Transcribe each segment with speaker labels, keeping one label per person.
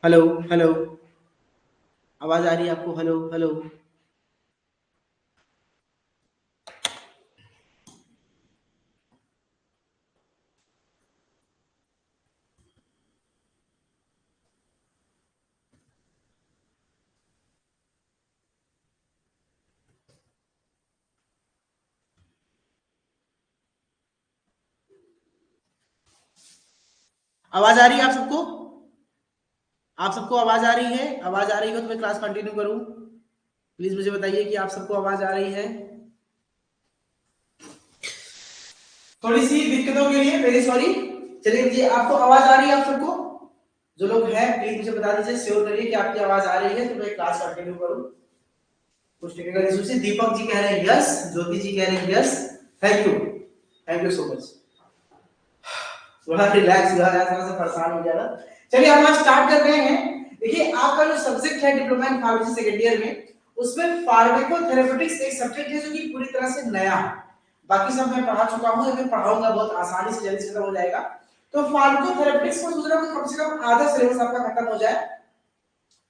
Speaker 1: Hello hello. आवाज आ रही है आपको? Hello hello. आवाज आ रही है आप सबको? आप सबको आवाज आ रही है? आवाज आ रही हो तो मैं क्लास कंटिन्यू करूं? प्लीज मुझे बताइए कि आप सबको आवाज आ रही है। थोड़ी सी दिक्कतों के लिए वेरी सॉरी। चलिए जी, आपको आवाज आ रही है आप सबको? जो लोग हैं प्लीज मुझे बता दीजिए, श्योर करिए कि आपकी आवाज आ रही है तो मैं क्लास कंटिन्यू करूं। कुछ टेक्निकल इशू से दीपक जी कह रहे हैं यस, ज्योति जी कह रहे हैं yes. Thank you so much. थोड़ा रिलैक्स हुआ है, थोड़ा सा परेशान हो गया था। चलिए हम आज स्टार्ट कर रहे हैं। देखिए आपका जो सब्जेक्ट है diploma in pharmacy second year में, उसमें फार्माकोथेरेपेटिक्स एक सब्जेक्ट है जो कि पूरी तरह से नया है। बाकी सब मैं पढ़ा चुका हूं, मैं पढ़ाऊंगा बहुत आसानी से, जल्दी से खत्म हो जाएगा। तो फार्माकोथेरेपेटिक्स में सोच रहा हूं कम से कम आधा सिलेबस आपका खत्म हो जाए,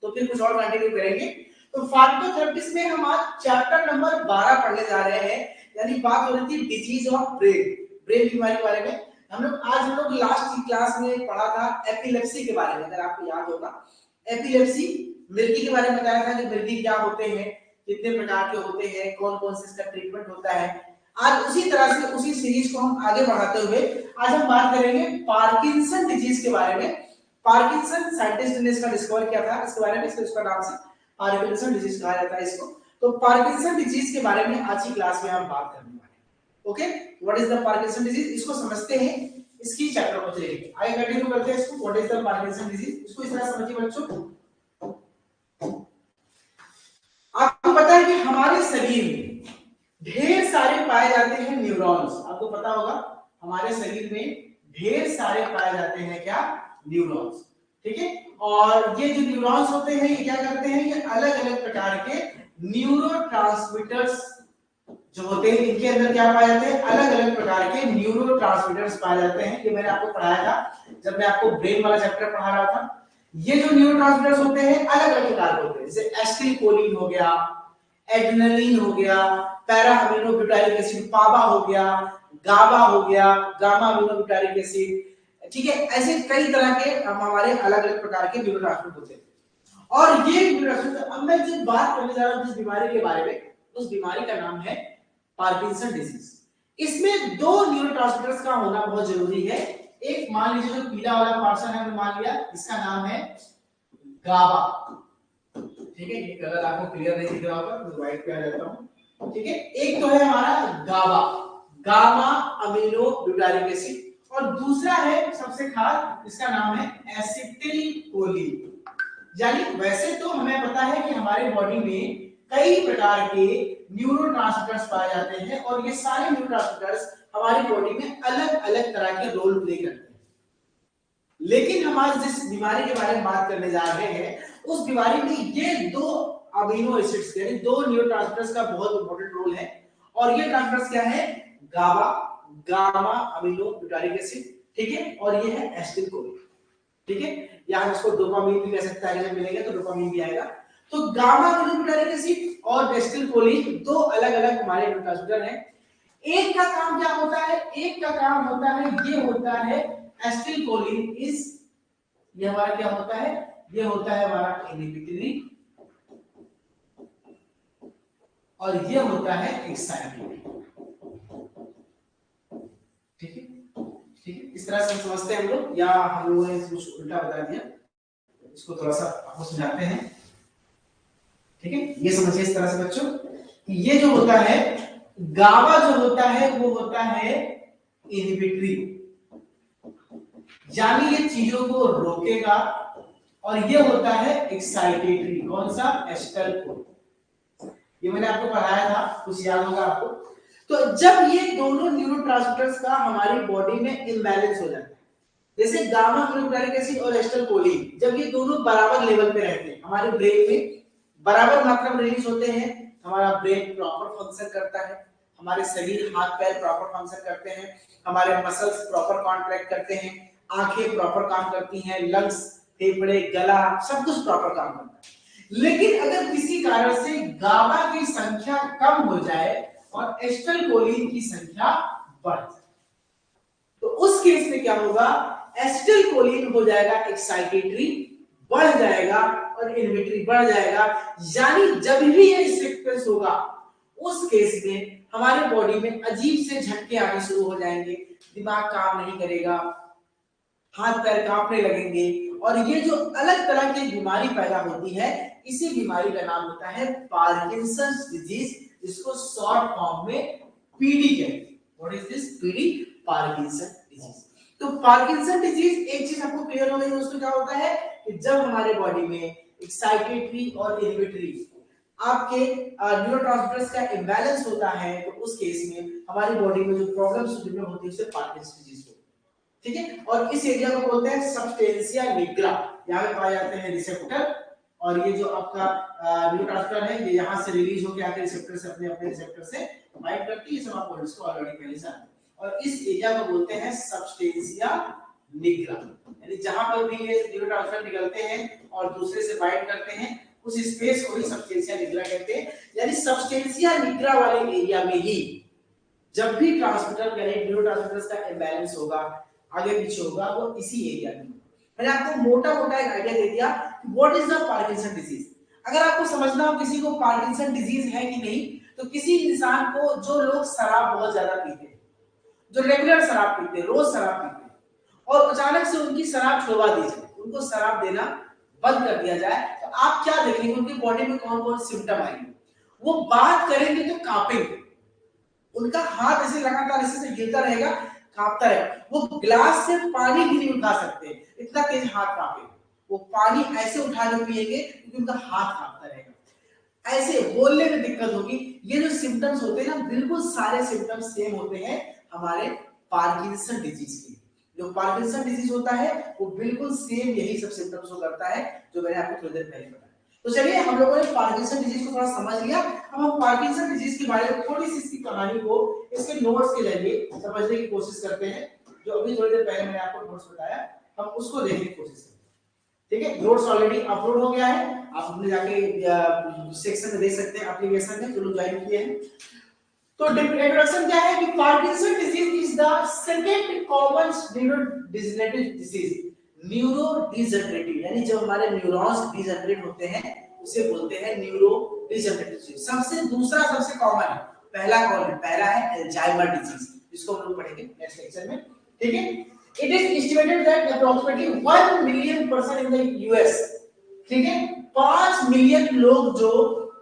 Speaker 1: तो फिर कुछ और कंटिन्यू करेंगे। तो फार्माकोथेरेपिक्स में हम आज चैप्टर नंबर 12 पढ़ने जा रहे हैं। यानी बात हो रही थी डिजीज ऑफ ब्रेन, ब्रेन बीमारी के बारे में। हम लोग लास्ट की क्लास में पढ़ा था एपिलेप्सी के बारे में, अगर आपको याद होगा। एपिलेप्सी, मिर्गी के बारे में बताया था कि मिर्गी क्या होते हैं, कितने प्रकार के होते हैं, कौन कौन से इसका ट्रीटमेंट होता है। आज उसी तरह से उसी सीरीज को हम आगे बढ़ाते हुए आज हम बात करेंगे पार्किंसन डिजीज के बारे में। पार्किंसन साइंटिस्ट ने इसका डिस्कवर किया था, इसके बारे में इसका नाम से पार्किंसन डिजीज कहा जाता है इसको। तो पार्किंसन डिजीज के बारे में आज की क्लास में हम बात करने वाले हैं। Okay, what is the Parkinson disease, इसको समझते हैं, इसकी चैप्टर को चलेंगे आगे कंटिन्यू करते हैं इसको। What is the Parkinson disease, इसको इस तरह समझिए बच्चों। आपको पता है कि हमारे शरीर में ढेर सारे पाए जाते हैं न्यूरॉन्स, आपको पता होगा हमारे शरीर में ढेर सारे पाए जाते हैं क्या, न्यूरॉन्स। ठीक है, और ये जो न्यूरॉन्स होते हैं ये क्या करते हैं, ये अलग अलग प्रकार के न्यूरोट्रांसमीटर्स जो होते हैं, इनके अंदर क्या पाए जाते हैं, अलग अलग प्रकार के न्यूरोट्रांसमीटर्स पाए जाते हैं। ये मैंने आपको पढ़ाया था जब मैं आपको ब्रेन वाला चैप्टर पढ़ा रहा था। ये जो न्यूरोट्रांसमीटर्स होते हैं अलग अलग प्रकार के होते हैं, जैसे एसिटिलकोलिन हो गया, एड्रेनलिन हो गया, पैरा अमीनो ब्यूटारिक एसिड पाबा हो गया, गाबा हो गया, गामा अमीनो ब्यूटारिक एसिड। ठीक है, ऐसे कई तरह के हमारे अलग अलग प्रकार के न्यूरोट्रांसमीटर होते हैं। और ये न्यूरोट्रांसमीटर, अब मैं जिस बात करने जा रहा हूं जिस बीमारी के बारे में, उस बीमारी का नाम है पार्किंसन डिजीज। इसमें दो न्यूरोट्रांसमीटर्स का होना बहुत जरूरी है। एक मान लीजिए जो पीला वाला पोर्शन है, मान लिया इसका नाम है गाबा। ठीक है, ये कलर आपको क्लियर नहीं दिख रहा होगा, मैं व्हाइट पे आ जाता हूं। ठीक है, एक तो है हमारा गाबा, गामा अमीनो ब्यूटारिक एसिड, और दूसरा है सबसे खास, इसका नाम है एसिटिलकोलिन। यानी वैसे तो हमें पता है कि हमारे बॉडी में कई प्रकार के न्यूरोट्रांसमीटर्स पाए जाते हैं, और ये सारे न्यूरोट्रांसमीटर्स हमारी बॉडी में अलग अलग तरह के रोल प्ले करते हैं। लेकिन हम आज जिस बीमारी के बारे में बात करने जा रहे हैं, उस बीमारी में ये दो अमीनो एसिड्स यानी दो न्यूरोट्रांसमीटर्स का बहुत इंपॉर्टेंट रोल है। और ये ट्रांसमीटर्स क्या है, गाबा, गामा अमीनो ब्यूटारिक एसिड, ठीक है, और ये है एसिटिलकोलिन। ठीक है, या हम इसको डोपामिन भी कह सकते हैं, जब मिलेंगे तो डोपामिन भी आएगा। तो गामा अमीनो ब्यूटारिक एसिड और एसिटिलकोलिन दो अलग अलग हमारे न्यूरोट्रांसमीटर हैं। एक का काम क्या होता है, एक का काम होता है, ये होता है एसिटिलकोलिन इज, ये हमारा क्या होता है, ये होता है हमारा इनहिबिटरी, और ये होता है एक्साइटेटरी। ठीक है, ठीक है, इस तरह से समझते हैं हम लोग, या हम लोगों ने कुछ उल्टा बता दिया, इसको थोड़ा सा आपको समझाते हैं। ठीक है, ये समझिए इस तरह से बच्चों, ये जो होता है गाबा जो होता है वो होता है इनहिबिटरी, यानी ये चीजों को रोकेगा, और ये होता है एक्साइटेटरी, कौन सा, एसिटाइलकोलिन। ये मैंने आपको पढ़ाया था, कुछ याद होगा आपको। तो जब ये दोनों न्यूरोट्रांसमीटर्स का हमारी बॉडी में इम्बैलेंस हो जाता है, जैसे गामा ग्लूटामिक एसिड और एसिटाइलकोलिन जब ये दोनों बराबर लेवल पे रहते हैं, हमारे ब्रेन में बराबर मात्रा में रिलीज होते हैं, हमारा ब्रेन प्रॉपर फंक्शन करता है, हमारे शरीर हाथ पैर प्रॉपर फंक्शन करते हैं, हमारे मसल्स प्रॉपर कॉन्ट्रैक्ट करते हैं, आंखें प्रॉपर काम करती हैं, लंग्स फेफड़े, गला, सब कुछ प्रॉपर काम करता है। लेकिन अगर किसी कारण से गाबा की संख्या कम हो जाए और एसिटाइलकोलिन की संख्या बढ़ जाए, तो उस केस में क्या होगा, एसिटाइलकोलिन हो जाएगा एक्साइटेटरी, बढ़ जाएगा और इनहिबिटरी बढ़ जाएगा। यानी जब भी ये रिसेप्टर्स होगा उस केस में हमारे बॉडी में अजीब से झटके आने शुरू हो जाएंगे, दिमाग काम नहीं करेगा, हाथ पैर कांपने लगेंगे, और ये जो अलग तरह की बीमारी पैदा होती है, इसी बीमारी का नाम होता है पार्किंसंस डिजीज, जिसको शॉर्ट फॉर्म में पीडी कहते हैं। What is this? PD, Parkinson disease. तो पार्किंसन डिजीज, एक चीज आपको क्लियर हो गई दोस्तों, क्या होता है कि जब हमारे बॉडी में एक्साइटेटरी और इनहिबिटरी आपके न्यूरोट्रांसमीटर्स का इंबैलेंस होता है, तो उस केस में हमारी बॉडी में जो प्रॉब्लम्स डेवलप होती है उसे पार्किंसन डिजीज होती है। ठीक है, और इस एरिया को बोलते हैं सबस्टेंसिया निग्रा। यहाँ पे पाए जाते हैं रिसेप्टर, और ये जो आपका न्यूरोट्रांसमीटर है ये यहाँ से रिलीज होकर आके रिसेप्टर से अपने रिसेप्टर से बाइंड करती है, सब आपको इसको ऑलरेडी पहले से आता है। और इस एरिया को बोलते हैं सबस्टेंसिया निग्रा, यानी जहां पर भी ये न्यूरोट्रांसमीटर निकलते हैं और दूसरे से बाइंड करते हैं, उस स्पेस को ही सबस्टेंसिया निग्रा कहते हैं। यानी सबस्टेंसिया निग्रा वाले एरिया में ही जब भी ट्रांसमीटर यानी न्यूरोट्रांसमीटर्स का इंबैलेंस होगा, आगे पीछे होगा, वो इसी एरिया में। मैंने आपको मोटा मोटा एक आइडिया दे दिया कि what is the Parkinson disease. अगर आपको समझना हो किसी को पार्किंसन डिजीज है कि नहीं, तो किसी इंसान को, जो लोग शराब बहुत ज्यादा पीते हैं, जो रेगुलर शराब पीते हैं, रोज शराब पीते हैं, और अचानक से उनकी शराब छुड़वा दी जाए, उनको शराब देना बंद कर दिया जाए, तो आप क्या देखेंगे उनकी बॉडी में कौन कौन सिम्टम आएंगे। वो बात करेंगे तो कांपेंगे, उनका हाथ ऐसे लगातार ऐसे गिरता रहेगा, कांपता है, वो ग्लास से पानी भी नहीं उठा सकते, इतना तेज हाथ कांपे। वो पानी ऐसे उठा के पिएंगे क्योंकि उनका हाथ कांपता रहेगा, ऐसे बोलने में दिक्कत होगी। ये जो सिम्टम्स होते हैं ना, बिल्कुल सारे सिम्टम्स सेम होते हैं हमारे पार्किंसन डिजीज के। जो पार्किंसन डिजीज होता है वो बिल्कुल सेम यही सब सिम्टम्स को करता है जो मैंने आपको थोड़ी देर पहले बताया। तो चलिए, हम लोगों ने पार्किंसन डिजीज को थोड़ा समझ लिया। अब हम पार्किंसन डिजीज के बारे में थोड़ी सी इसकी कहानी को इसके नोट्स के जरिए समझने की कोशिश करते हैं। जो अभी थोड़ी देर पहले मैंने आपको नोट्स बताया, हम उसको देखने की कोशिश करते हैं। ठीक है, नोट्स ऑलरेडी अपलोड हो गया है, आप अपने जाके सेक्शन में देख सकते हैं एप्लीकेशन में, जो लोग ज्वाइन किए हैं। तो इंट्रोडक्शन क्या है कि Parkinson disease is the second common neurodegenerative disease. Neurodegenerative यानी जब हमारे न्यूरॉन्स डिजेनरेट होते हैं उसे बोलते हैं न्यूरोडिजेनरेटिव डिजीज। सबसे कॉमन है, पहला कौन है? पहला है अल्जाइमर डिजीज, जिसको हम लोग पढ़ेंगे नेक्स्ट लेक्चर में। ठीक है, it is estimated that approximately 1 million person in the US, ठीक है, 5 मिलियन लोग जो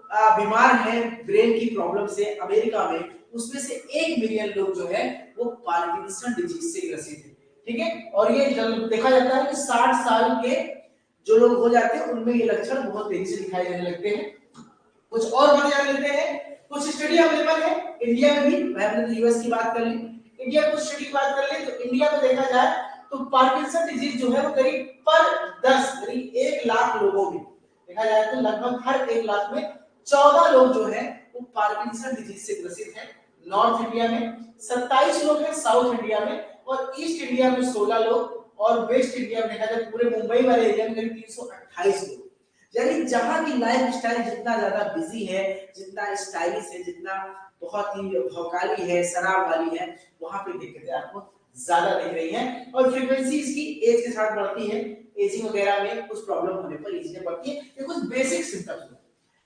Speaker 1: बीमार हैं ब्रेन की प्रॉब्लम से अमेरिका में, उसमें से 1 मिलियन लोग जो है वो पार्किंसन डिजीज से ग्रसित है। ठीक है, और ये देखा जाता है कि 60 साल के जो लोग हो जाते हैं उनमें ये लक्षण बहुत तेजी से दिखाई देने लगते हैं। कुछ और बात जान लेते हैं, कुछ स्टडी अवेलेबल है इंडिया में भी। मैंने यूएस की बात कर ली, इंडिया की स्टडी की बात कर ले तो इंडिया में देखा जाए तो पार्किंसन डिजीज जो है वो करीब पर 10 यानी 1 लाख लोगों में देखा जाए तो लगभग हर 1 लाख में 14 लोग जो है वो पार्किंसन डिजीज से ग्रसित हैं। नॉर्थ इंडिया में 27 लोग हैं, साउथ इंडिया में, और ईस्ट इंडिया में 16 लोग, और वेस्ट इंडिया में देखा जाए पूरे मुंबई वाले एरिया में करीब 328 लोग। यानी जहां की लाइफ स्टाइल जितना ज्यादा बिजी है, जितना स्टाइलिश है, जितना बहुत ही भौकाली है, शराब वाली है, वहां पे दिक्कतें आपको ज्यादा दिख रही हैं। और फ्रीक्वेंसी इसकी एज के साथ बढ़ती है, एजिंग वगैरह में कुछ प्रॉब्लम होने पर इजीली बढ़ती है। ये कुछ बेसिक सिम्टम्स हैं।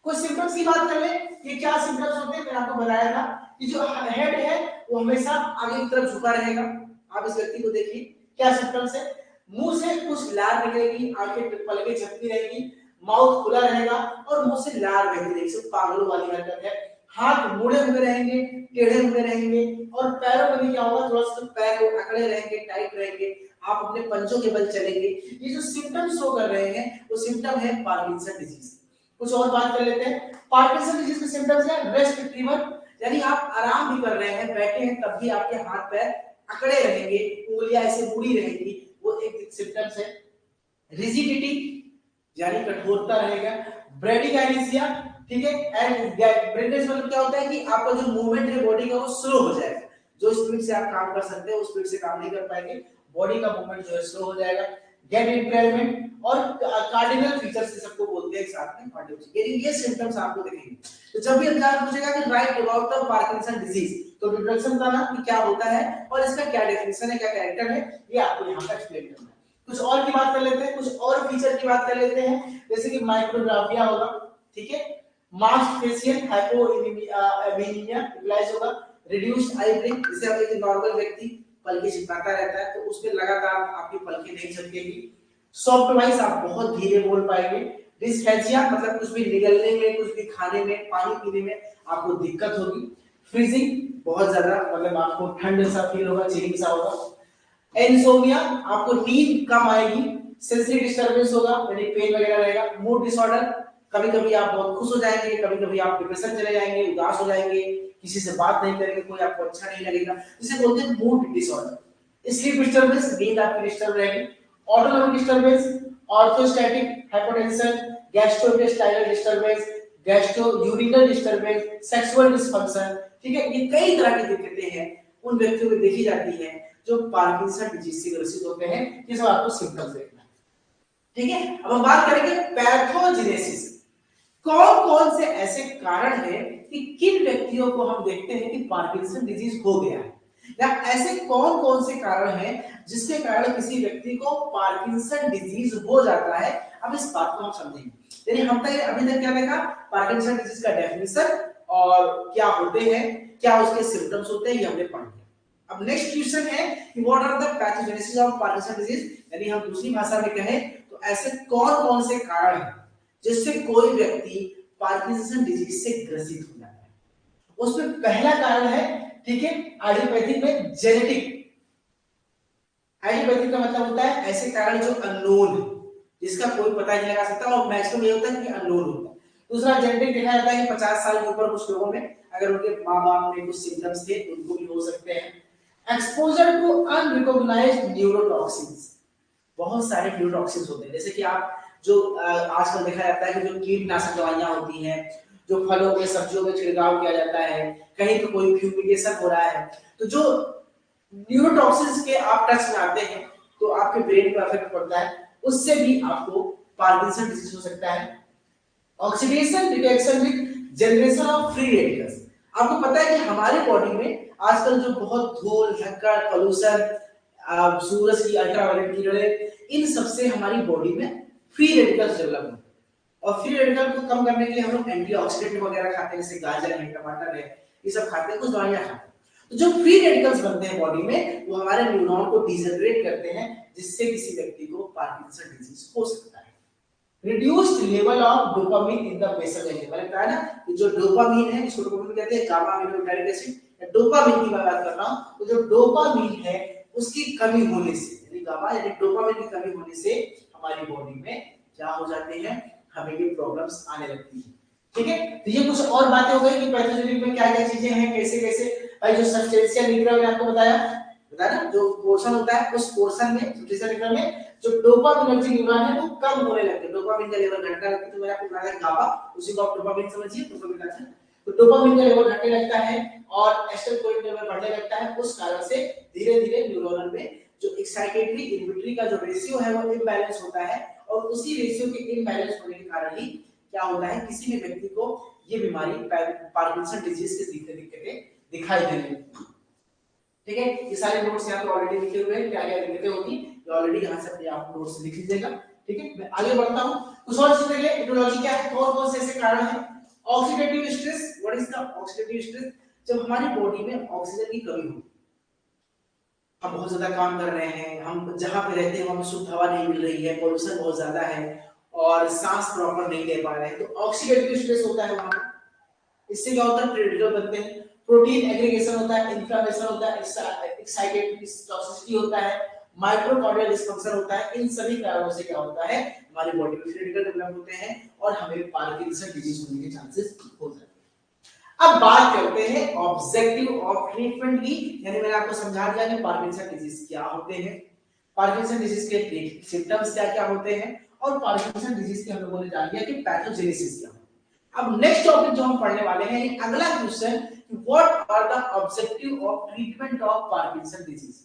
Speaker 1: कुछ सिम्टम्स की बात कर ले, ये क्या सिम्टम्स होते हैं? मैंने आपको बताया था कि जो हेड है वो हमेशा आगे की तरफ झुका रहेगा। आप इस व्यक्ति को देखिए, क्या सिम्टम्स है? मुंह से कुछ लार निकलेगी, आंखें पलकें झपकी रहेगी, माउथ खुला रहेगा और मुंह से लार बहती रहेगी, सब पागलों वाली हरकत है। हाथ मुड़े हुए रहेंगे, टेढ़े हुए रहेंगे, और पैरों में भी क्या होगा, थोड़ा सा पैर अकड़े रहेंगे, टाइट रहेंगे, आप अपने पंजों के बल चलेंगे। ये जो सिम्टम्स शो कर रहे हैं वो सिम्टम है पार्किंसन डिजीज। कुछ और बात कर लेते हैं। पार्किंसन डिजीज के सिम्टम्स है रेस्ट फीवर, यानी आप आराम भी कर रहे हैं, बैठे हैं, तब भी आपके हाथ पैर अकड़े रहेंगे, उंगलियां ऐसे मुड़ी रहेंगी, वो एक सिम्टम्स है। रिजिडिटी यानी कठोरता रहेगा। ब्रेडिकाइनेसिया, ठीक है, एंड ब्रेडनेस मतलब क्या होता है कि आपका जो मूवमेंट है बॉडी का वो स्लो हो जाएगा। जो स्पीड से आप काम कर सकते हैं उस स्पीड से काम नहीं कर पाएंगे, बॉडी का मूवमेंट जो है स्लो हो जाएगा। गेट इम्पेयरमेंट और कार्डिनल फीचर्स सबको बोलते हैं एक साथ में कार्डियोलॉजी, यानी ये सिम्टम्स आपको दिखेंगे। तो जब भी एग्जाम पूछेगा कि right about the Parkinson disease, तो इंट्रोडक्शन बताना कि क्या होता है और इसका क्या डेफिनेशन है, क्या कैरेक्टर है, ये आपको यहाँ पर एक्सप्लेन करना है। कुछ और की बात कर लेते हैं, कुछ और फीचर की बात कर लेते हैं, जैसे कि माइक्रोग्राफिया होगा, ठीक है, मास्क फेशियल हाइपोएमिनिया इम्प्लाइज होगा, रिड्यूस्ड आई ब्लिंक, जैसे अब एक नॉर्मल व्यक्ति पलके झपकाता रहता है तो उसमें लगातार आपकी पलकें नहीं झपकेगी। सॉफ्ट वॉइस, आप बहुत धीरे बोल पाएंगे। डिस्फेजिया मतलब कुछ भी निगलने में, कुछ भी खाने में, पानी पीने में आपको दिक्कत होगी। फ्रीजिंग, बहुत ज्यादा मतलब आपको ठंड सा फील होगा, चिलिंग सा होगा। इनसोमिया, आपको नींद कम आएगी। सेंसरी डिस्टर्बेंस होगा, यानी पेन वगैरह रहेगा। मूड डिसऑर्डर, कभी कभी आप बहुत खुश हो जाएंगे, कभी कभी आप डिप्रेशन चले जाएंगे, उदास हो जाएंगे, किसी से बात नहीं करेंगे, कोई आपको अच्छा नहीं लगेगा, जिसे बोलते हैं मूड डिसऑर्डर। स्लीप डिस्टर्बेंस, नींद आपकी डिस्टर्ब रहेगी। Autonomic disturbance, orthostatic hypotension, gastrointestinal disturbance, gastro urinal disturbance, sexual dysfunction, ठीक है, ये कई तरह की दिक्कतें हैं उन व्यक्तियों में देखी जाती है जो पार्किंसन डिजीज से ग्रसित होते हैं। ये सब आपको सिम्टम्स देखना है, ठीक है। अब हम बात करेंगे पैथोजेनेसिस। कौन कौन से ऐसे कारण हैं कि किन व्यक्तियों को हम देखते हैं कि पार्किंसन डिजीज हो गया है, या ऐसे कौन कौन से कारण हैं जिसके कारण किसी व्यक्ति को पार्किंसन डिजीज हो जाता है। अब इस बात को हम समझेंगे, यानी हम तक अभी तक क्या देखा, पार्किंसन डिजीज का डेफिनेशन और क्या होते हैं, क्या उसके सिम्टम्स होते हैं, ये हमने पढ़ लिया। अब नेक्स्ट क्वेश्चन है कि what are the pathogenesis of Parkinson disease, यानी हम दूसरी भाषा में कहें तो ऐसे कौन कौन से कारण हैं जिससे कोई व्यक्ति पार्किंसन डिजीज से ग्रसित हो जाता है। उसमें पहला कारण है, ठीक है, आइडियोपैथिक में जेनेटिक। आइडियोपैथिक का मतलब होता है ऐसे कारण जो अननोन है, जिसका कोई पता नहीं लगा सकता, और मैक्सिमम ये होता है कि अननोन होता है। दूसरा जेनेटिक देखा जाता है कि 50 साल के ऊपर कुछ लोगों में अगर उनके माँ बाप में कुछ सिम्टम्स थे तो उनको भी हो सकते हैं। एक्सपोजर टू अनरिकॉग्नाइज्ड न्यूरोटॉक्सिन्स, बहुत सारे न्यूरोटॉक्सिन्स होते हैं, जैसे कि आप जो आजकल देखा जाता है कि जो कीटनाशक दवाइयां होती हैं, जो फलों में सब्जियों में छिड़काव किया जाता है, कहीं तो कोई फ्यूमिगेशन हो रहा है, तो जो न्यूरोटॉक्सिन्स के आप टच में आते हैं तो आपके ब्रेन पर इफेक्ट पड़ता है, उससे भी आपको पार्किंसन डिजीज हो सकता है। Oxidation reaction with generation of free radicals, आपको पता है कि हमारे बॉडी में आजकल जो बहुत धूल धक्का पोल्यूशन, सूरज की अल्ट्रावायलेट किरणें, इन सबसे हमारी बॉडी में फ्री रेडिकल्स डेवलप होते हैं, और फ्री रेडिकल को कम करने के लिए हम लोग एंटीऑक्सीडेंट वगैरह खाते हैं, जैसे गाजर है, टमाटर है, ये सब खाते हैं, कुछ दवाइयां खाते हैं। तो जो फ्री रेडिकल्स बनते हैं बॉडी में, वो हमारे न्यूरॉन को डिजेनरेट करते हैं, जिससे किसी व्यक्ति को पार्किंसन डिजीज हो सकता है। Reduced level of dopamine in the basal ganglia, मैंने कहा ना कि जो डोपामिन है, इसको डोपामिन कहते हैं, गामा अमीनोग्लिक एसिड, डोपामिन की मैं बात कर रहा हूं, तो जो डोपामिन है उसकी कमी होने से, यानी गामा यानी डोपामिन की कमी होने से हमारी बॉडी में क्या हो जाते हैं, हमें ये प्रॉब्लम्स आने लगती है, ठीक है। तो ये कुछ और बातें हो गई कि पैथोजेनिक में क्या क्या चीजें हैं, कैसे कैसे, भाई जो सब्सटेंशियल निग्रा मैंने आपको बताया ना, जो पोर्शन होता है उस पोर्शन में सब्सटेंशियल निग्रा में जो डोपामिनर्जिक न्यूरॉन है वो कम होने लगते हैं, डोपामिन का लेवल घटने लगता है, तो मैंने आपको बताया गाबा, उसी को आप डोपामिन समझिए, डोपामिन का अच्छा, तो डोपामिन का लेवल घटने लगता है और एसिटाइलकोलिन लेवल बढ़ने लगता है, उस कारण से धीरे-धीरे न्यूरॉन में जो एक्साइटेटरी इनहिबिटरी का जो रेशियो है वो इम्बैलेंस होता है, और उसी रेशियो के इम्बैलेंस होने के कारण ही क्या होता है, किसी भी व्यक्ति को ये बीमारी पार्किंसन डिजीज के दिक्कतें दिखाई देने लगती है, ठीक है। ये सारे नोट्स यहाँ पे ऑलरेडी लिखे हुए हैं, क्या क्या दिक्कतें होती है ऑलरेडी यहाँ से आप नोट्स लिख लीजिएगा, ठीक है। मैं आगे बढ़ता हूँ, कुछ और चीजें देख ले, एटियोलॉजी क्या है, कौन कौन से ऐसे कारण हैं। Oxidative stress, what is the oxidative stress, जब हमारी बॉडी में ऑक्सीजन की कमी हो, हम बहुत ज्यादा काम कर रहे हैं, हम जहां पे रहते हैं वहां शुद्ध हवा नहीं मिल रही है, पोल्यूशन बहुत ज्यादा है और सांस प्रॉपर नहीं ले पा रहे हैं, तो ऑक्सीडेटिव स्ट्रेस होता है वहां। इससे क्या होता है, प्रेडेटर बनते हैं, प्रोटीन एग्रीगेशन होता है, इन्फ्लेमेशन होता है, एक्साइटेटरी टॉक्सिसिटी होता है, माइक्रोकार्डियल डिस्फंक्शन होता है। इन सभी कारणों से क्या होता है, हमारी बॉडी में फ्री रेडिकल डेवलप होते हैं और हमें पार्किंसन डिजीज होने के चांसेस हो जाते हैं। अब बात करते हैं ऑब्जेक्टिव ऑफ ट्रीटमेंट की, यानी मैंने आपको समझा दिया कि पार्किंसन डिजीज क्या होते हैं, पार्किंसन डिजीज के सिम्टम्स क्या क्या होते हैं, और पार्किंसन डिजीज के हम लोगों ने जान लिया कि पैथोजेनेसिस क्या है। अब नेक्स्ट टॉपिक जो हम पढ़ने वाले हैं, अगला question, what are the objective of treatment of Parkinson disease,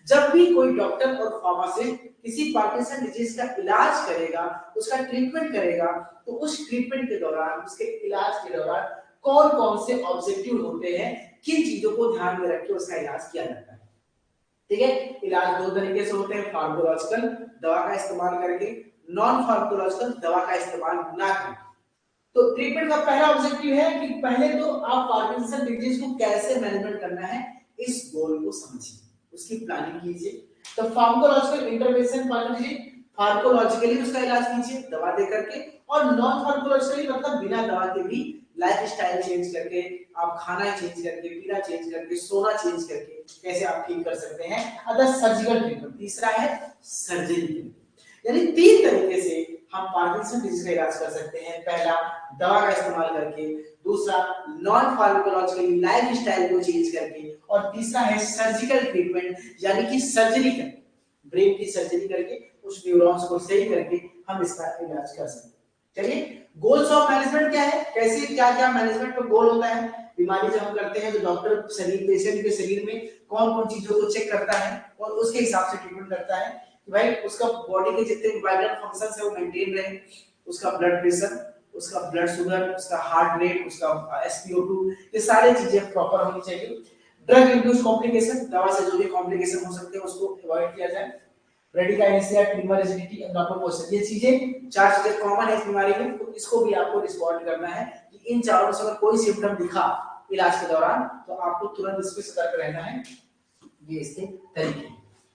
Speaker 1: जब भी कोई डॉक्टर और फार्मासिस्ट किसी पार्किंसन डिजीज का इलाज करेगा, उसका ट्रीटमेंट करेगा, तो उस ट्रीटमेंट के दौरान, उसके इलाज के दौरान कौन कौन से ऑब्जेक्टिव होते हैं, किन चीजों को ध्यान में रख के उसका इलाज किया जाता है। ठीक है, इलाज दो तरीके से होते हैं, फार्माकोलॉजिकल दवा का इस्तेमाल करके, नॉन फार्माकोलॉजिकल दवा का इस्तेमाल ना करके। तो ट्रीटमेंट का पहला ऑब्जेक्टिव है कि पहले तो आप पार्किंसन डिजीज को कैसे मैनेजमेंट करना है इस गोल को समझिए, उसकी प्लानिंग कीजिए। तो फार्माकोलॉजिकल इंटरवेंशन फार्माकोलॉजिकली उसका इलाज कीजिए दवा दे करके, और नॉन फार्माकोलॉजिकली मतलब बिना दवा के भी लाइफ स्टाइल चेंज करके, आप खाना चेंज करके, पीना चेंज करके, सोना चेंज करके कैसे आप ठीक कर सकते हैं। अदर सर्जिकल ट्रीटमेंट तीसरा है सर्जरी, यानी तीन तरीके से हम पार्किंसन डिजीज का इलाज कर सकते हैं। पहला दवा का इस्तेमाल करके, दूसरा नॉन फार्माकोलॉजिकल लाइफ स्टाइल को चेंज करके, और तीसरा है सर्जिकल ट्रीटमेंट, यानी कि सर्जरी करके, ब्रेन की सर्जरी करके उस न्यूरॉन्स को सही करके हम इसका इलाज कर सकते हैं। चलिए, गोल्स ऑफ मैनेजमेंट क्या है, कैसे क्या क्या मैनेजमेंट का गोल होता है। बीमारी जब हम करते हैं तो डॉक्टर शरीर पेशेंट के शरीर में कौन कौन चीजों को चेक करता है और उसके हिसाब से ट्रीटमेंट करता है कि भाई उसका बॉडी के जितने वाइटल फंक्शंस है वो मेंटेन रहे, उसका ब्लड प्रेशर, उसका ब्लड शुगर, उसका हार्ट रेट, उसका SpO2, ये सारी चीजें प्रॉपर होनी चाहिए। ड्रग इंड्यूस्ड कॉम्प्लिकेशन, दवा से जो भी कॉम्प्लिकेशन हो सकते हैं उसको अवॉइड किया जाए। ब्रेडिकाइनेसिया, ट्यूमर, एसिडिटी, एंडोमेट्रियोसिस, ये चीजें चार चीजें कॉमन है इस बीमारी में, तो इसको भी आपको रिस्पॉन्ड करना है कि इन चारों में से अगर कोई सिम्टम दिखा इलाज के दौरान तो आपको तुरंत इस पे सतर्क रहना है। ये इसके तरीके,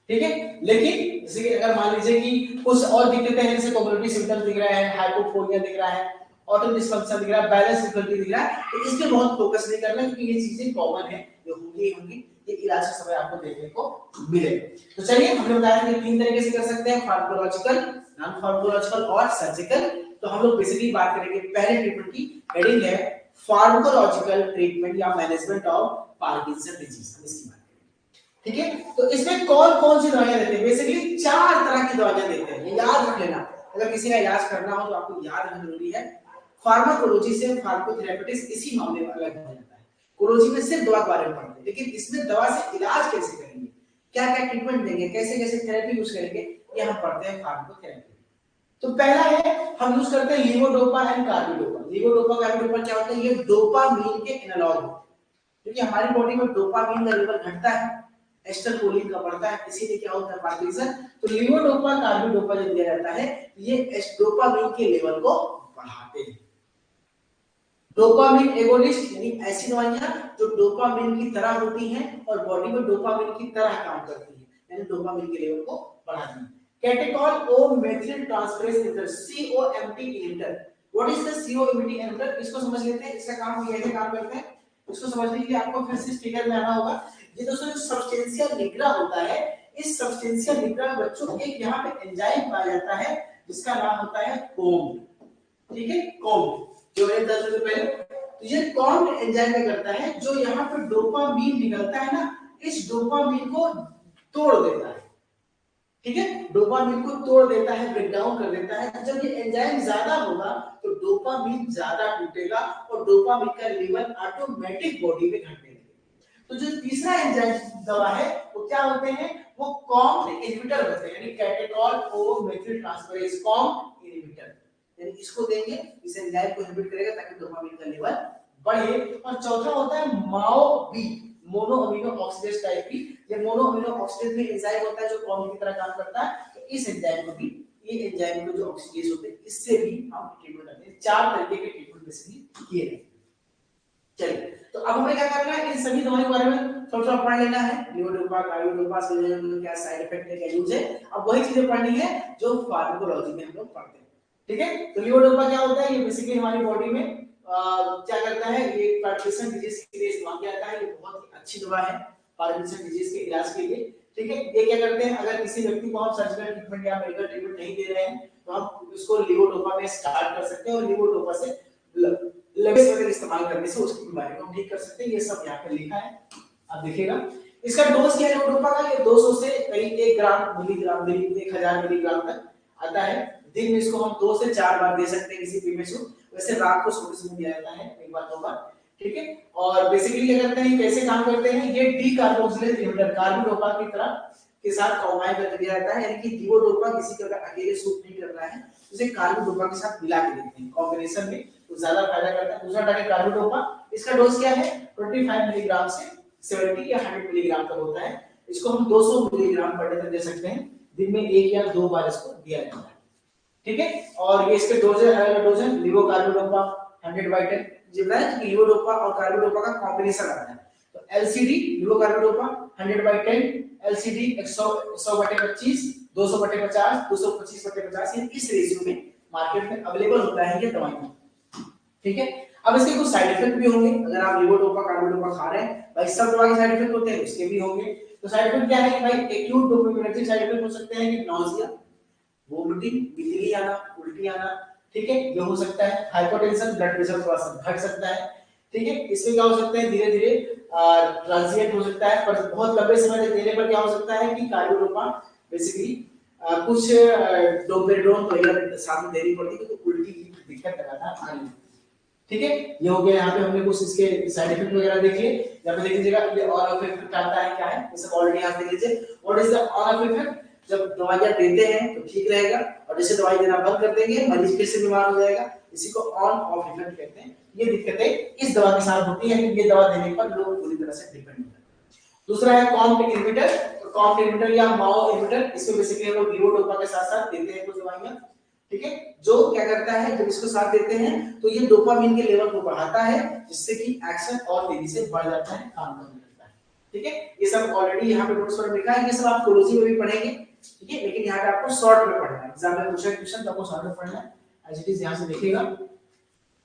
Speaker 1: ठीक है। लेकिन जैसे कि अगर मान लीजिए कि कुछ और दिक्कतें हैं, जैसे कोमोबिलिटी सिम्टम्स दिख रहा है, हाइपोफोनिया दिख रहा है, ऑटो डिस्फंक्शन दिख रहा है, बैलेंस डिफिकल्टी दिख रहा है, तो इस पे बहुत फोकस नहीं करना, क्योंकि ये चीजें कॉमन है, ये होंगी, ये इलाज के समय आपको देखने को मिलेगा। तो चलिए, हमने बताया कि तीन तरीके से कर सकते हैं, फार्माकोलॉजिकल, नॉन फार्माकोलॉजिकल और सर्जिकल। तो हम लोग बेसिकली बात करेंगे पहले ट्रीटमेंट की, हेडिंग है फार्माकोलॉजिकल ट्रीटमेंट या मैनेजमेंट ऑफ पार्किंसन डिजीज, हम इसकी बात करेंगे। ठीक है, तो इसमें कौन कौन सी दवाइयां देते हैं, बेसिकली चार तरह की दवाइयां देते हैं, ये याद रख लेना, अगर किसी का इलाज करना हो तो आपको याद रखना जरूरी है। फार्माकोलॉजी से फार्माकोथेरेपेटिक्स इसी मामले में अलग हो जाता है। कोलॉजी में सिर्फ दवा के बारे में पढ़ते हैं, लेकिन इसमें दवा से इलाज कैसे करेंगे, क्या क्या ट्रीटमेंट देंगे, कैसे कैसे थेरेपी यूज करेंगे, ये हम पढ़ते हैं फार्माकोथेरेपी। तो पहला है, हम यूज करते हैं levodopa and carbidopa. Levodopa carbidopa क्या होता है, ये डोपामीन के एनालॉग होते हैं, क्योंकि हमारी बॉडी में डोपामीन का लेवल घटता है, एस्टरकोलिन का बढ़ता है, इसीलिए क्या होता है पार्किंसन। तो लीवोडोपा कार्बिडोपा जो दिया जाता है, ये डोपामीन के लेवल को बढ़ाते हैं। डोपामीन एगोनिस्ट, यानी ऐसी दवाइयां जो डोपामीन की तरह होती हैं और बॉडी में डोपामीन की तरह काम करती हैं, यानी डोपामीन के लेवल को बढ़ाती हैं। Catechol O methyl transferase inhibitor, COMT inhibitor. What is the COMT inhibitor, इसको समझ लेते हैं, इसका काम कैसे काम करते हैं, इसको समझने के लिए आपको फिर से फिगर में आना होगा। ये दोस्तों जो सब्सटेंशिया निग्रा होता है, इस सब्सटेंशिया निग्रा बच्चों एक यहाँ पे एंजाइम पाया जाता है जिसका नाम होता है कोम, ठीक है, कोम, जो है 10 मिनट पहले। तो ये कौन एंजाइम में करता है, जो यहाँ पे डोपामीन निकलता है ना, इस डोपामीन को तोड़ देता है, ठीक है, डोपामीन को तोड़ देता है, ब्रेक डाउन कर देता है। जब ये एंजाइम ज्यादा होगा तो डोपामीन ज्यादा टूटेगा और डोपामीन का लेवल ऑटोमेटिक बॉडी में घटने लगेगा। तो जो तीसरा एंजाइम दवा है वो क्या होते हैं, वो कॉम इनहिबिटर होते हैं, यानी catechol O methyl transferase com inhibitor, यानी इसको देंगे, इस एंजाइम को इनहिबिट करेगा ताकि डोपामीन का लेवल बढ़े। और चौथा होता है MAO B, mono amino oxidase type की, ये मोनो अमीनो ऑक्सीडेज में एंजाइम होता है जो कॉम की तरह काम करता है। तो इस एंजाइम को भी, ये एंजाइम को जो ऑक्सीडेज होते हैं, इससे भी हम ट्रीटमेंट करते हैं। चार तरीके के ट्रीटमेंट बेसिकली किए गए। चलिए, तो अब हमें क्या करना है, इन सभी दवाओं के बारे में थोड़ा थोड़ा पढ़ लेना है, लीवोडोपा कार्बिडोपा से क्या साइड इफेक्ट है, क्या यूज है, अब वही चीजें पढ़नी है जो फार्माकोलॉजी में हम लोग पढ़ते हैं। ठीक है, तो लीवोडोपा क्या होता है, ये बेसिकली हमारी बॉडी में क्या करता है, ये पार्किंसन डिजीज के लिए इस्तेमाल किया जाता है, ये बहुत ही अच्छी दवा है पार्किंसन डिजीज के इलाज के लिए। ठीक है, ये क्या करते हैं, अगर किसी व्यक्ति को हम सर्जिकल ट्रीटमेंट या मेडिकल ट्रीटमेंट नहीं दे रहे हैं तो हम इसको लीवोडोपा में स्टार्ट कर सकते हैं, और लीवोडोपा से लेवेस वगैरह इस्तेमाल करने से उसकी बीमारी को हम ठीक कर सकते हैं। ये सब यहाँ पे लिखा है, आप देखिएगा। इसका डोज क्या है लीवोडोपा का, ये 200 से करीब 1 ग्राम मिलीग्राम 1000 मिलीग्राम तक आता है। दिन में इसको हम 2 से 4 बार दे सकते हैं किसी पीएमएस को, वैसे रात को सोते समय दिया जाता है, एक बार 2 बार। ठीक है, और बेसिकली क्या करते हैं, कैसे काम करते हैं, ये डी कार्बोक्सिलेज इनहिबिटर कार्बिडोपा की तरह के साथ कॉम्बाइन कर दिया जाता है, यानी कि लीवोडोपा किसी का अकेले सूट नहीं कर रहा है, उसे कार्बिडोपा के साथ मिला के देखते हैं कॉम्बिनेशन में तो ज्यादा फायदा करता है। दूसरा टारगेट कार्बिडोपा, इसका डोज क्या है 25 मिलीग्राम से 70 या 100 मिलीग्राम तक होता है। इसको हम 200 मिलीग्राम पर डे तक दे सकते हैं, दिन में 1 या 2 बार इसको दिया जाता है, ठीक है। और ये इसके डोज है, डोज है लीवोकार्बिडोपा 100/10, जितना है कि लीवोडोपा और कार्बिडोपा का कॉम्बिनेशन आता है। तो एलसीडी लीवोकार्बिडोपा 100/10, एलसीडी 100/25, 200/50, 225/50, इस रेशियो में मार्केट में अवेलेबल होता है ये दवाइयां, ठीक है। अब इसके कुछ साइड इफेक्ट भी होंगे, अगर आप लीवोडोपा कार्बिडोपा खा रहे हैं, भाई सब दवा के साइड इफेक्ट होते हैं, उसके भी होंगे। तो साइड इफेक्ट क्या है कि भाई एक्यूट डोपामिनर्जिक साइड इफेक्ट हो सकते हैं कि नॉजिया, वोमिटिंग, बिजली आना, उल्टी आना, ठीक है, ये हो सकता है। हाइपोटेंशन, ब्लड प्रेशर थोड़ा सा घट सकता है, ठीक है। इसमें क्या हो सकता है धीरे धीरे ट्रांजिएंट हो सकता है, पर बहुत लंबे समय तक देने पर क्या हो सकता है कि कार्बिडोपा बेसिकली कुछ डोपेड्रोन वगैरह साथ में देनी पड़ती है, तो उल्टी की दिक्कत लगातार आने लगती है, ठीक है। ये हो गया, यहाँ पे हमने कुछ इसके साइड इफेक्ट वगैरह देख लिए। यहाँ पे देख लीजिएगा ये ऑन ऑफ इफेक्ट आता है, क्या है जैसे ऑलरेडी यहाँ देख लीजिए what is the on off effect. जब दवाइयां देते हैं तो ठीक रहेगा, और जैसे दवाई देना बंद कर देंगे मरीज फिर से बीमार हो जाएगा, इसी को ऑन ऑफ इफेक्ट कहते हैं। ये दिक्कतें इस दवा के साथ होती है कि ये दवा देने पर लोग पूरी तरह से डिपेंड होते हैं। दूसरा है कॉम्प इनहिबिटर, तो कॉम्प इनहिबिटर या माओ इनहिबिटर, इसमें बेसिकली हम लोग लीवोडोपा के साथ-साथ देते हैं कुछ दवाइयां, ठीक है, जो क्या करता है जब इसको साथ देते हैं तो ये डोपामिन के लेवल को बढ़ाता है, जिससे कि एक्शन और तेजी से बढ़ जाता है, काम करने लगता है, ठीक है। ये सब ऑलरेडी यहाँ पे नोट्स पर लिखा है, ये सब आप कोलोजी में भी पढ़ेंगे, ठीक है, लेकिन यहाँ पे आपको शॉर्ट में पढ़ना है, एग्जाम में पूछा क्वेश्चन तो आपको शॉर्ट में पढ़ना है, एज इट इज यहाँ से देखिएगा।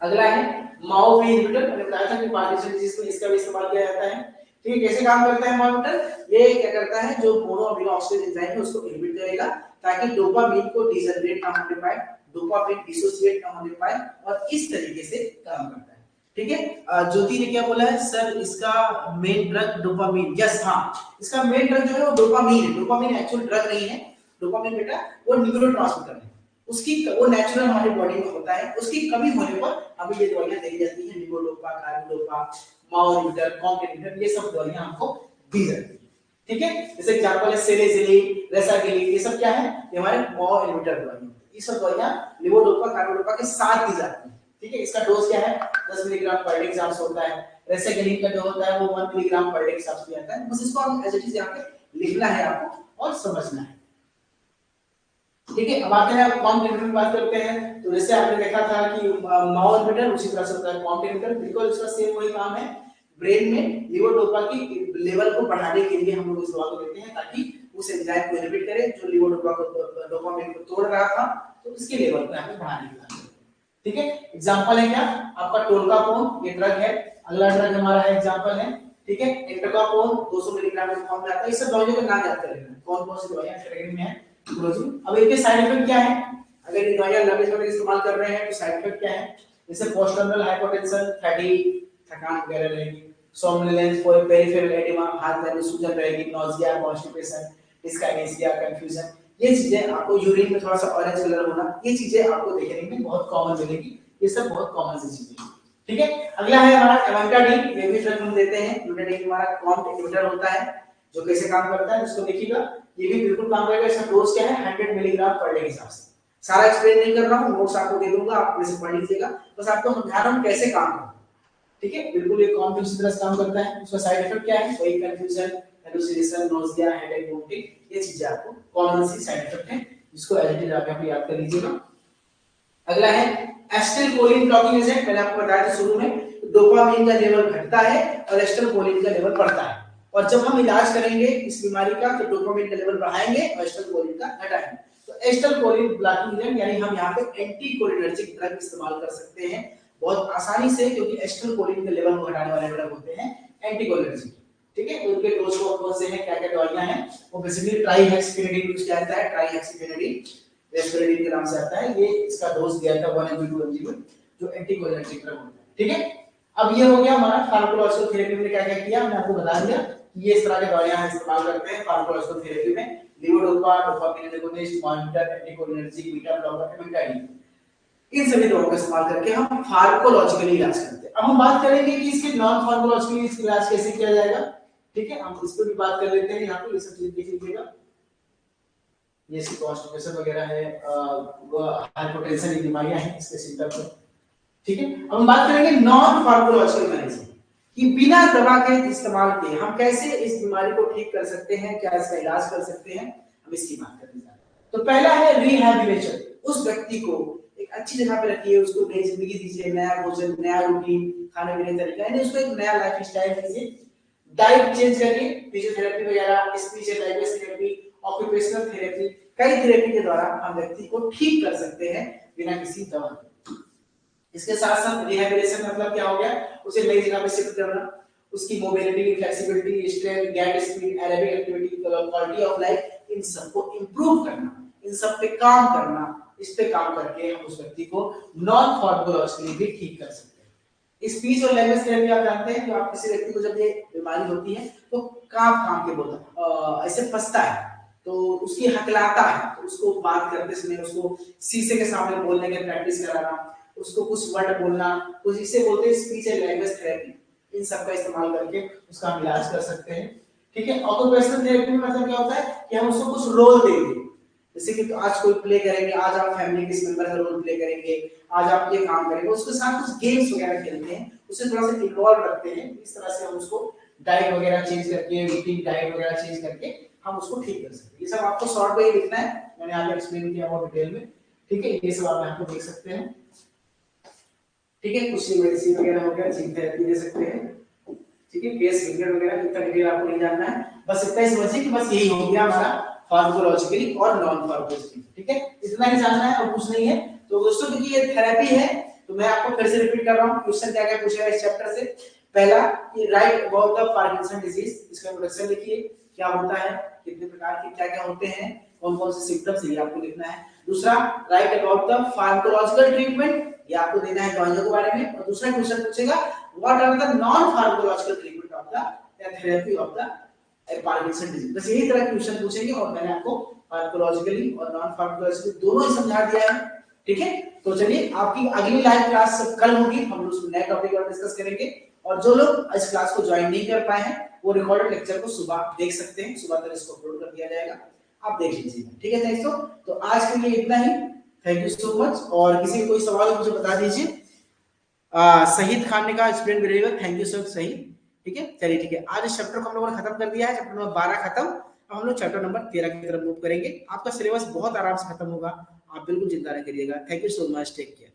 Speaker 1: अगला है माओ इनहिबिटर, मैंने बताया था कि पार्किंसन डिजीज में इसका भी इस्तेमाल किया जाता है, ठीक है। कैसे काम करता है माओ इनहिबिटर, ये क्या करता है जो मोनो अमीनो ऑक्सीडेज एंजाइम है उसको इनहिबिट करेगा ताकि डोपामिन को डिजनरेट ना होने पाए, डोपामिन डिसोसिएट ना होने पाए, और इस तरीके से काम करता है, ठीक है। ज्योति ने क्या बोला है सर इसका मेन ड्रग डोपामिन, यस हाँ, इसका मेन ड्रग जो है वो डोपामिन है। डोपामिन एक्चुअल ड्रग नहीं है, डोपामिन बेटा वो न्यूरोट्रांसमीटर है, उसकी वो नेचुरल हमारी बॉडी में होता है, उसकी कमी होने पर हमें ये दवाइयां दी जाती हैं, लीवोडोपा, कार्बिडोपा, माओ इनहिबिटर, कॉम्प इनहिबिटर, ये सब दवाइयां हमको दी जाती हैं, ठीक है। जैसे एग्जांपल है सेलेजिलिन, रेसागिलिन, ये सब क्या है, ये हमारे माओ इनहिबिटर दवाइयां, ये सब दवाइयां लीवोडोपा कार्बिडोपा के साथ दी जाती हैं, ठीक है। इसका डोज क्या है 10 मिलीग्राम पर डे के हिसाब से होता है। रेसागिलिन का जो होता है वो 1 मिलीग्राम पर डे के हिसाब से आता है, बस इसको हम एज इट इज यहां पे लिखना है आपको और समझना है, ठीक है। अब आते हैं कॉम्प इनहिबिटर की बात करते हैं, तो जैसे आपने देखा था कि माओ इनहिबिटर उसी तरह से होता है कॉम्प इनहिबिटर, बिल्कुल इसका सेम वही काम है, ब्रेन में लीवोडोपा की लेवल को बढ़ाने के लिए हम लोग इस दवा को देते हैं ताकि उस एंजाइम को इनहिबिट करे जो लीवोडोपा को डोपामिन को तोड़ रहा था, तो इसके लेवल को यहाँ पे बढ़ाने के लिए, ठीक है। एग्जांपल है क्या आपका टोलकापोन, ये ड्रग है। अगला ड्रग हमारा है एग्जांपल है, ठीक है, एंटोकापोन 200 मिलीग्राम के फॉर्म में आता है। इस सब दवाइयों का नाम याद कर लेना, कौन-कौन सी दवाइयां कैटेगरी में है। अब इनके साइड इफेक्ट क्या है, अगर ये दवाइयां लंबे समय तक इस्तेमाल कर रहे हैं तो साइड इफेक्ट क्या है, जैसे पोस्टरनल हाइपोटेंशन, फैटिग, थकान वगैरह रहेगी, सोमनोलेंस, पेरिफेरल एडिमा, हाथ पैर में सूजन रहेगी, नॉजिया, कॉन्स्टिपेशन, डिस्काइनेसिया, कंफ्यूजन, ये चीजें आपको, यूरिन में थोड़ा सा ऑरेंज कलर होना, ये चीजें आपको देखने में बहुत कॉमन मिलेगी, ये सब बहुत कॉमन सी चीजें हैं, ठीक है। अगला है हमारा एमेंटाडिन, ये भी ड्रग हम देते हैं, एमेंटाडिन हमारा कॉम्प इनहिबिटर होता है, जो कैसे काम करता है उसको देखिएगा, ये भी बिल्कुल काम करेगा। इसका डोज क्या है 100 मिलीग्राम पर डे के हिसाब से, सारा एक्सप्लेन नहीं कर रहा हूं, नोट्स आपको दे दूंगा, आप वैसे पढ़ लीजिएगा, बस आपको समझा रहा हूं कैसे काम करता है, ठीक है। बिल्कुल ये कॉम्प इसी तरह से काम करता है। उसका साइड इफेक्ट क्या है, वही confusion, hallucination, nausea, headache, vomiting, ये चीजें आपको कॉमन सी साइड इफेक्ट है, जिसको एज इट इज आप यहां पे याद कर लीजिएगा। अगला है एसिटिलकोलिन ब्लॉकिंग एजेंट, मैंने आपको बताया था शुरू में, डोपामिन का लेवल घटता है और एसिटिलकोलिन का लेवल बढ़ता है, और जब हम इलाज करेंगे इस बीमारी का तो डोपामिन का लेवल बढ़ाएंगे और एसिटिलकोलिन का घटाएंगे। तो एसिटिलकोलिन ब्लॉकिंग एजेंट यानी हम यहाँ पे एंटीकोलिनर्जिक ड्रग इस्तेमाल कर सकते हैं बहुत आसानी से, क्योंकि एसिटिलकोलिन के लेवल को घटाने वाले ड्रग होते हैं एंटीकोलिनर्जिक, ठीक है। उनके डोज कौन से हैं, क्या-क्या दवाइयां हैं, वो बेसिकली ट्राइहेक्सिफेनिडीन यूज किया जाता है, ट्राइहेक्सिफेनिडीन रेस्पिरेटिव के नाम से आता है, ये इसका डोज दिया था 1 mg 2 mg जो एंटीकोलिनर्जिक ड्रग होता है, ठीक है। अब ये हो गया हमारा फार्माकोलॉजिकल थेरेपी में क्या क्या किया, मैंने आपको बता दिया कि ये इस तरह के दवाइयां इस्तेमाल करते हैं फार्माकोलॉजिकल थेरेपी में, levodopa, dopamine agonist, monitor, anticholinergic, beta blocker, amantadine, इन सभी दवाओं का इस्तेमाल करके हम फार्माकोलॉजिकली इलाज करते हैं। अब हम बात करेंगे कि इसके नॉन फार्माकोलॉजिकली इलाज कैसे किया जाएगा, ठीक है, हम इस पर भी बात कर लेते हैं। यहाँ पे ये सब चीजें देख लीजिएगा, ये इसकी कॉन्स्टिपेशन वगैरह है, हाइपोटेंशन की बीमारियां हैं इसके सिम्टम्स है। ठीक है, अब हम बात करेंगे नॉन फार्माकोलॉजिकल मेडिसिन कि बिना दवा के इस्तेमाल किए हम कैसे इस बीमारी को ठीक कर सकते हैं, क्या इसका इलाज कर सकते हैं, हम इसकी बात करने जा रहे हैं। तो पहला है रिहैबिलिटेशन। उस व्यक्ति को एक अच्छी जगह पे रखिए, उसको नई जिंदगी दीजिए, नया भोजन, नया रूटीन, खाने पीने का तरीका, यानी उसको एक नया लाइफ स्टाइल दीजिए, डाइट चेंज करिए, फिजियोथेरेपी वगैरह, speech and language therapy, occupational therapy, कई थेरेपी के द्वारा हम व्यक्ति को ठीक कर सकते हैं बिना किसी दवा के। इसके साथ साथ रिहैबिलिटेशन मतलब क्या हो गया, उसे नई जगह पे शिफ्ट करना, उसकी mobility, flexibility, strength, gait speed, aerobic activity, quality of life, इन सबको इंप्रूव करना, इन सब पे काम करना, इस पे काम करके हम उस व्यक्ति को नॉन फार्माकोलॉजिकली भी ठीक कर सकते हैं। स्पीच और लैंग्वेज थेरेपी आप जानते हैं कि आप किसी व्यक्ति को जब ये बीमारी होती है तो कांप के बोलता ऐसे फंसता है, तो उसकी हकलाता है, तो उसको बात करते समय उसको शीशे के सामने बोलने की प्रैक्टिस कराना, उसको कुछ वर्ड बोलना, कुछ इसे बोलते हैं स्पीच एंड लैंग्वेज थेरेपी। इन सब का इस्तेमाल करके उसका हम इलाज कर सकते हैं। ठीक है, ऑक्यूपेशनल थेरेपी में मतलब क्या होता है कि हम उसको कुछ रोल देंगे, जैसे कि तो आज कोई प्ले करेंगे, आज आप फैमिली के मेंबर का रोल प्ले करेंगे, आज आप ये काम करेंगे, उसके साथ कुछ गेम्स वगैरह खेलते हैं, उसे थोड़ा सा इन्वॉल्व रखते हैं। इस तरह से हम उसको डाइट वगैरह चेंज करके, रूटीन डाइट वगैरह चेंज करके हम उसको ठीक कर सकते हैं। ये सब आपको शॉर्ट में ही लिखना है, मैंने आगे एक्सप्लेन किया बहुत डिटेल में। ठीक है, ये सब आप यहाँ पे देख सकते हैं। ठीक है, कुछ मेडिसिन वगैरह हो गया, जिंक थेरेपी दे सकते हैं। ठीक है, केस फिंगर वगैरह इतना डिटेल आपको नहीं जानना है, बस इतना ही समझिए कि बस यही हो गया हमारा फार्माकोलॉजिकली और नॉन फार्माकोलॉजिकली। ठीक है, इतना ही जानना है और कुछ नहीं है। तो दोस्तों क्योंकि ये थेरेपी है तो मैं आपको फिर से रिपीट कर रहा हूं, क्वेश्चन क्या क्या पूछेगा इस चैप्टर से। पहला कि right about the Parkinson disease, इसका इंट्रोडक्शन लिखिए, क्या होता है, कितने प्रकार के क्या क्या होते हैं, कौन कौन से सिम्टम्स है, ये आपको लिखना है। दूसरा right about the pharmacological treatment, ये आपको देना है दवाइयों के बारे में। और दूसरा क्वेश्चन पूछेगा what are the non pharmacological treatment of the therapy of the Parkinson disease. बस यही तरह के क्वेश्चन पूछेंगे और मैंने आपको फार्माकोलॉजिकली और नॉन फार्माकोलॉजिकली दोनों ही समझा दिया है। ठीक है, तो चलिए आपकी अगली लाइव क्लास सब कल होगी, हम लोग नए टॉपिक पर डिस्कस करेंगे। और जो लोग इस क्लास को ज्वाइन नहीं कर पाए हैं वो रिकॉर्डेड लेक्चर को सुबह देख सकते हैं, सुबह तक इसको अपलोड कर दिया जाएगा, आप देख लीजिए। ठीक है दोस्तों, तो आज के लिए इतना ही, थैंक यू सो मच। और किसी कोई सवाल हो मुझे बता दीजिए। शहीद खान का student behaviour, thank you sir शहीद। ठीक है, चलिए ठीक है, आज इस चैप्टर को हम लोगों ने खत्म कर दिया है, चैप्टर नंबर 12 खत्म। अब हम लोग चैप्टर नंबर 13 की तरफ मूव करेंगे। आपका सिलेबस बहुत आराम से खत्म होगा, आप बिल्कुल चिंता न करिएगा। Thank you so much, take care.